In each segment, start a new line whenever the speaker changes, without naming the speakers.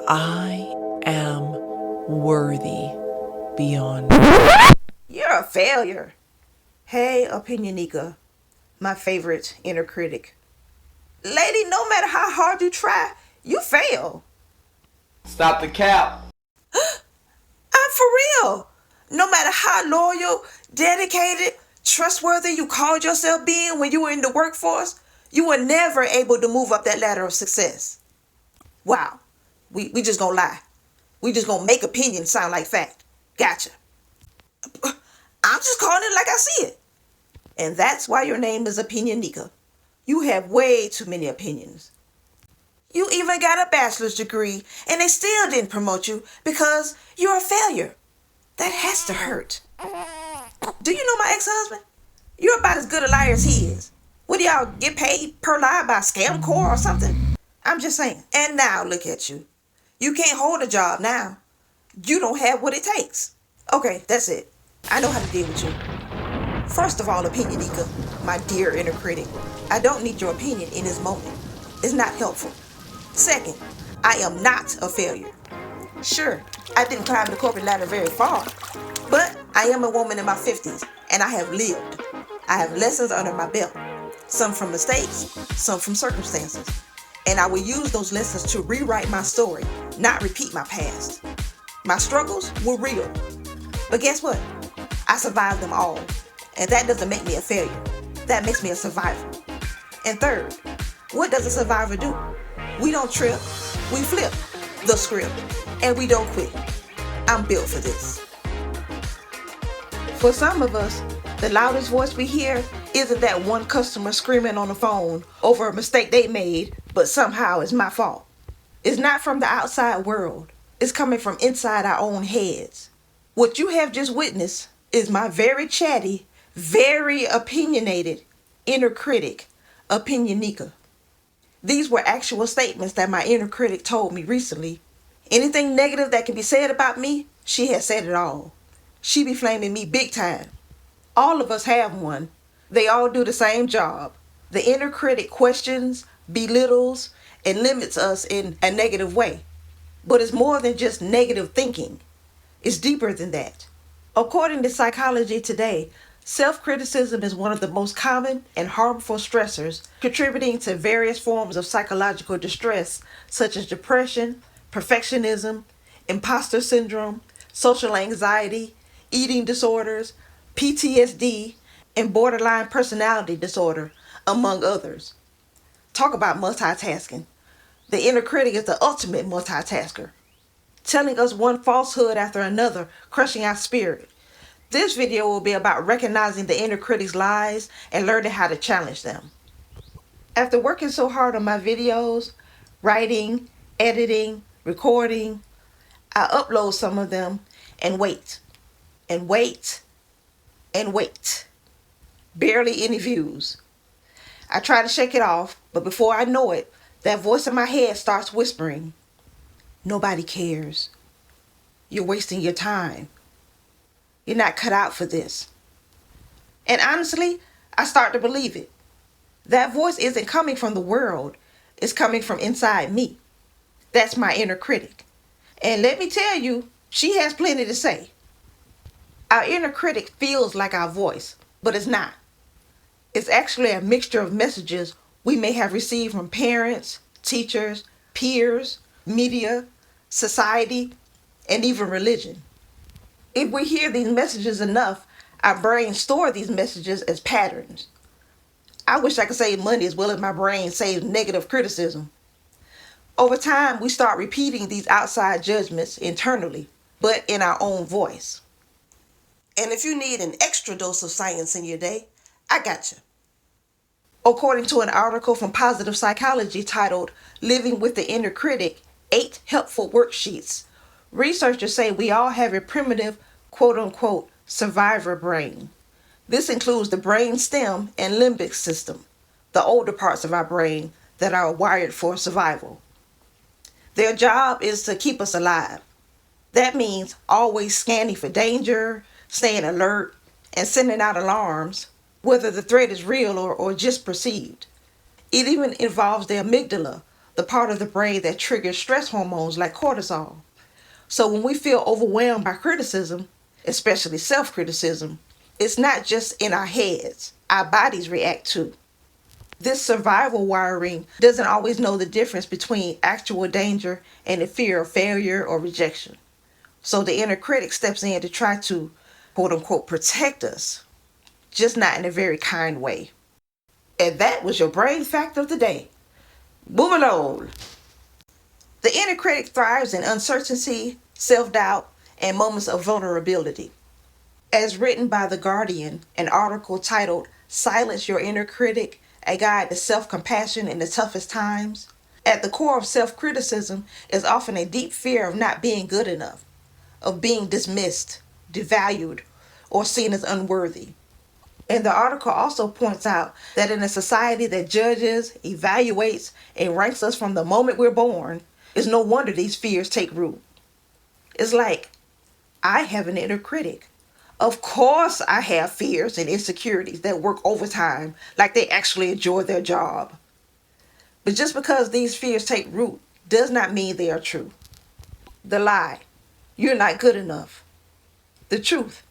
I am worthy beyond.
You're a failure. Hey, Opinionika, my favorite inner critic. Lady, no matter how hard you try, you fail.
Stop the cap.
I'm for real. No matter how loyal, dedicated, trustworthy you called yourself being when you were in the workforce, you were never able to move up that ladder of success. Wow. We just gonna lie. We just gonna make opinion sound like fact. Gotcha. I'm just calling it like I see it. And that's why your name is Opinionika. You have way too many opinions. You even got a bachelor's degree and they still didn't promote you because you're a failure. That has to hurt. Do you know my ex-husband? You're about as good a liar as he is. What do y'all get paid per lie by Scam Corps or something? I'm just saying. And now look at you. You can't hold a job now. You don't have what it takes. Okay, that's it. I know how to deal with you. First of all, Opinionika, my dear inner critic, I don't need your opinion in this moment. It's not helpful. Second, I am not a failure. Sure, I didn't climb the corporate ladder very far, but I am a woman in my 50s and I have lived. I have lessons under my belt, some from mistakes, some from circumstances. And I will use those lessons to rewrite my story, not repeat my past. My struggles were real, but guess what? I survived them all. And that doesn't make me a failure. That makes me a survivor. And third, what does a survivor do? We don't trip, we flip the script, and we don't quit. I'm built for this. For some of us, the loudest voice we hear isn't that one customer screaming on the phone over a mistake they made, but somehow it's my fault. It's not from the outside world. It's coming from inside our own heads. What you have just witnessed is my very chatty, very opinionated inner critic, Opinionika. These were actual statements that my inner critic told me recently. Anything negative that can be said about me, she has said it all. She be flaming me big time. All of us have one. They all do the same job. The inner critic questions, belittles, and limits us in a negative way. But it's more than just negative thinking. It's deeper than that. According to Psychology Today, self-criticism is one of the most common and harmful stressors, contributing to various forms of psychological distress, such as depression, perfectionism, imposter syndrome, social anxiety, eating disorders, PTSD, and borderline personality disorder, among others. Talk about multitasking. The inner critic is the ultimate multitasker, telling us one falsehood after another, crushing our spirit. This video will be about recognizing the inner critic's lies and learning how to challenge them. After working so hard on my videos, writing, editing, recording, I upload some of them and wait, and wait, and wait. Barely any views. I try to shake it off, but before I know it, that voice in my head starts whispering, "Nobody cares. You're wasting your time. You're not cut out for this." And honestly, I start to believe it. That voice isn't coming from the world. It's coming from inside me. That's my inner critic. And let me tell you, she has plenty to say. Our inner critic feels like our voice, but it's not. It's actually a mixture of messages we may have received from parents, teachers, peers, media, society, and even religion. If we hear these messages enough, our brains store these messages as patterns. I wish I could save money as well as my brain saves negative criticism. Over time, we start repeating these outside judgments internally, but in our own voice. And if you need an extra dose of science in your day, I got you. According to an article from Positive Psychology titled "Living with the Inner Critic, 8 Helpful Worksheets," researchers say we all have a primitive, quote-unquote, survivor brain. This includes the brain stem and limbic system, the older parts of our brain that are wired for survival. Their job is to keep us alive. That means always scanning for danger, staying alert, and sending out alarms, whether the threat is real or just perceived. It even involves the amygdala, the part of the brain that triggers stress hormones like cortisol. So when we feel overwhelmed by criticism, especially self-criticism, it's not just in our heads, our bodies react too. This survival wiring doesn't always know the difference between actual danger and the fear of failure or rejection. So the inner critic steps in to try to, quote unquote, protect us, just not in a very kind way. And that was your brain fact of the day. Moving on. The inner critic thrives in uncertainty, self-doubt, and moments of vulnerability. As written by The Guardian, an article titled Silence Your Inner Critic, a guide to self-compassion in the toughest times, at the core of self-criticism is often a deep fear of not being good enough, of being dismissed, devalued, or seen as unworthy. And the article also points out that in a society that judges, evaluates, and ranks us from the moment we're born, it's no wonder these fears take root. It's like, I have an inner critic. Of course I have fears and insecurities that work overtime like they actually enjoy their job. But just because these fears take root does not mean they are true. The lie, you're not good enough. The truth,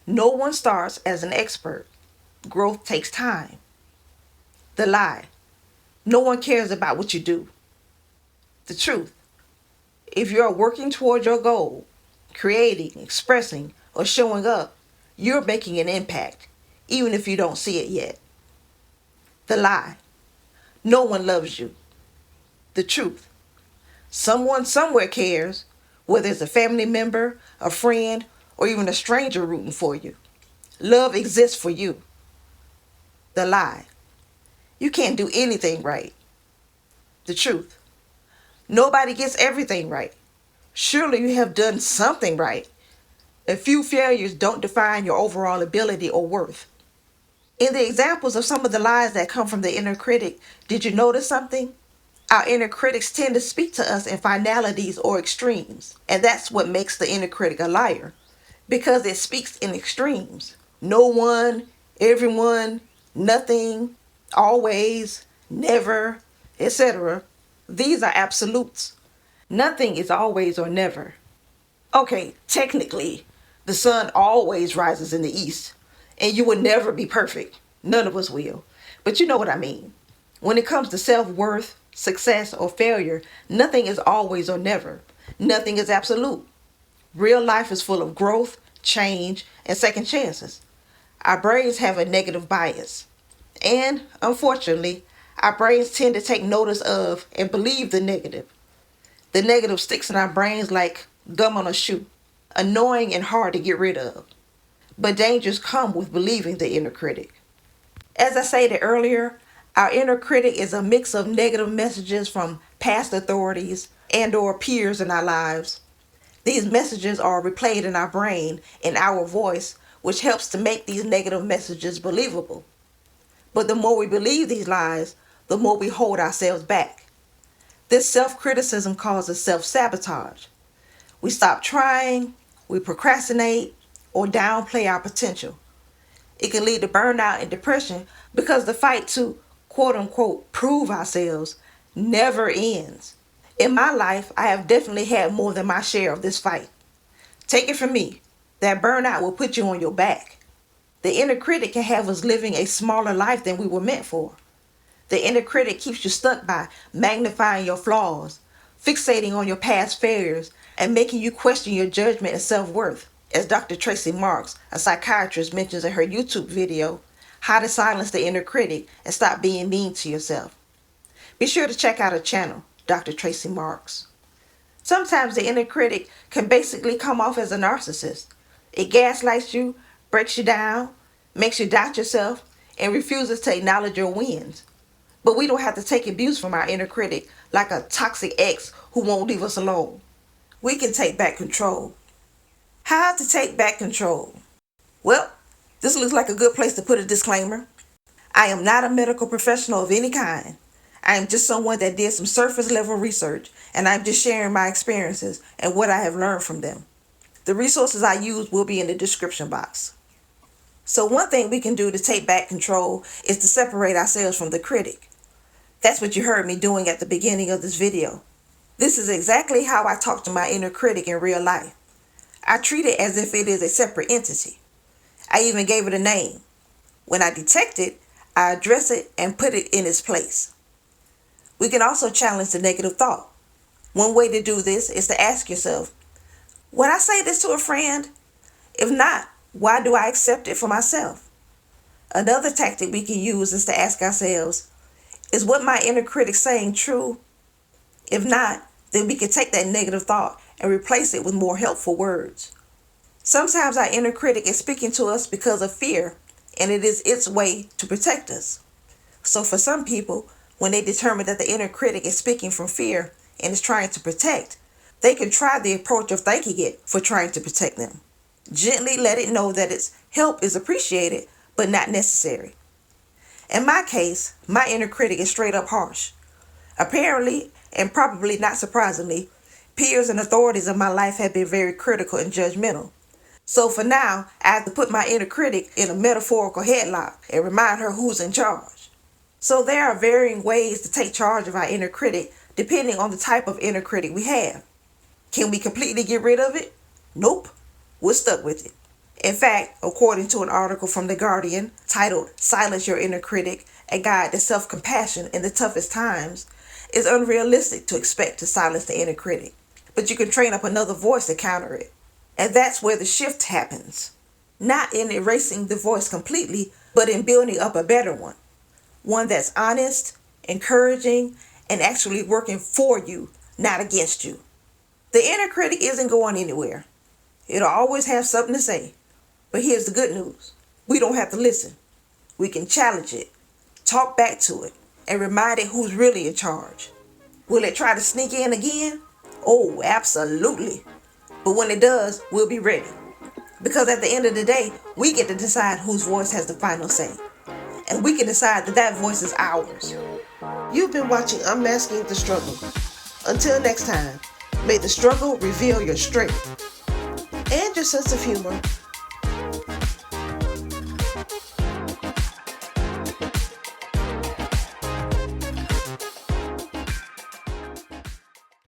no one starts as an expert. Growth takes time. The lie, no one cares about what you do. The truth, if you're working toward your goal, creating, expressing, or showing up, you're making an impact, even if you don't see it yet. The lie, no one loves you. The truth, someone somewhere cares, whether it's a family member, a friend, or even a stranger rooting for you. Love exists for you. The lie, you can't do anything right. The truth, nobody gets everything right. Surely you have done something right. A few failures don't define your overall ability or worth. In the examples of some of the lies that come from the inner critic, did you notice something? Our inner critics tend to speak to us in finalities or extremes, and that's what makes the inner critic a liar, because it speaks in extremes. No one, everyone, nothing, always, never, etc. These are absolutes. Nothing is always or never. Okay, technically, the sun always rises in the east, and you will never be perfect. None of us will. But you know what I mean. When it comes to self-worth, success, or failure, nothing is always or never. Nothing is absolute. Real life is full of growth, change, and second chances. Our brains have a negative bias. And, unfortunately, our brains tend to take notice of and believe the negative. The negative sticks in our brains like gum on a shoe, annoying and hard to get rid of. But dangers come with believing the inner critic. As I stated earlier, our inner critic is a mix of negative messages from past authorities and/or peers in our lives. These messages are replayed in our brain in our voice, which helps to make these negative messages believable. But the more we believe these lies, the more we hold ourselves back. This self-criticism causes self-sabotage. We stop trying, we procrastinate, or downplay our potential. It can lead to burnout and depression because the fight to, quote unquote, prove ourselves never ends. In my life, I have definitely had more than my share of this fight. Take it from me, that burnout will put you on your back. The inner critic can have us living a smaller life than we were meant for. The inner critic keeps you stuck by magnifying your flaws, fixating on your past failures, and making you question your judgment and self-worth. As Dr. Tracey Marks, a psychiatrist, mentions in her YouTube video, How to Silence the Inner Critic and Stop Being Mean to Yourself. Be sure to check out her channel, Dr. Tracey Marks. Sometimes the inner critic can basically come off as a narcissist. It gaslights you, breaks you down, makes you doubt yourself, and refuses to acknowledge your wins. But we don't have to take abuse from our inner critic like a toxic ex who won't leave us alone. We can take back control. How to take back control? Well, this looks like a good place to put a disclaimer. I am not a medical professional of any kind. I am just someone that did some surface level research, and I'm just sharing my experiences and what I have learned from them. The resources I use will be in the description box. So one thing we can do to take back control is to separate ourselves from the critic. That's what you heard me doing at the beginning of this video. This is exactly how I talk to my inner critic in real life. I treat it as if it is a separate entity. I even gave it a name. When I detect it, I address it and put it in its place. We can also challenge the negative thought. One way to do this is to ask yourself, would I say this to a friend? If not, why do I accept it for myself? Another tactic we can use is to ask ourselves, is what my inner critic saying true? If not, then we can take that negative thought and replace it with more helpful words. Sometimes our inner critic is speaking to us because of fear, and it is its way to protect us. So for some people, when they determine that the inner critic is speaking from fear and is trying to protect, they can try the approach of thanking it for trying to protect them. Gently let it know that its help is appreciated, but not necessary. In my case, my inner critic is straight up harsh. Apparently, and probably not surprisingly, peers and authorities of my life have been very critical and judgmental. So for now, I have to put my inner critic in a metaphorical headlock and remind her who's in charge. So there are varying ways to take charge of our inner critic depending on the type of inner critic we have. Can we completely get rid of it? Nope. We're stuck with it. In fact, according to an article from The Guardian titled "Silence Your Inner Critic, a Guide to Self-Compassion in the Toughest Times," it's unrealistic to expect to silence the inner critic. But you can train up another voice to counter it. And that's where the shift happens. Not in erasing the voice completely, but in building up a better one. One that's honest, encouraging, and actually working for you, not against you. The inner critic isn't going anywhere. It'll always have something to say. But here's the good news. We don't have to listen. We can challenge it, talk back to it, and remind it who's really in charge. Will it try to sneak in again? Oh, absolutely. But when it does, we'll be ready. Because at the end of the day, we get to decide whose voice has the final say. And we can decide that that voice is ours. You've been watching Unmasking the Struggle. Until next time, may the struggle reveal your strength and your sense of humor.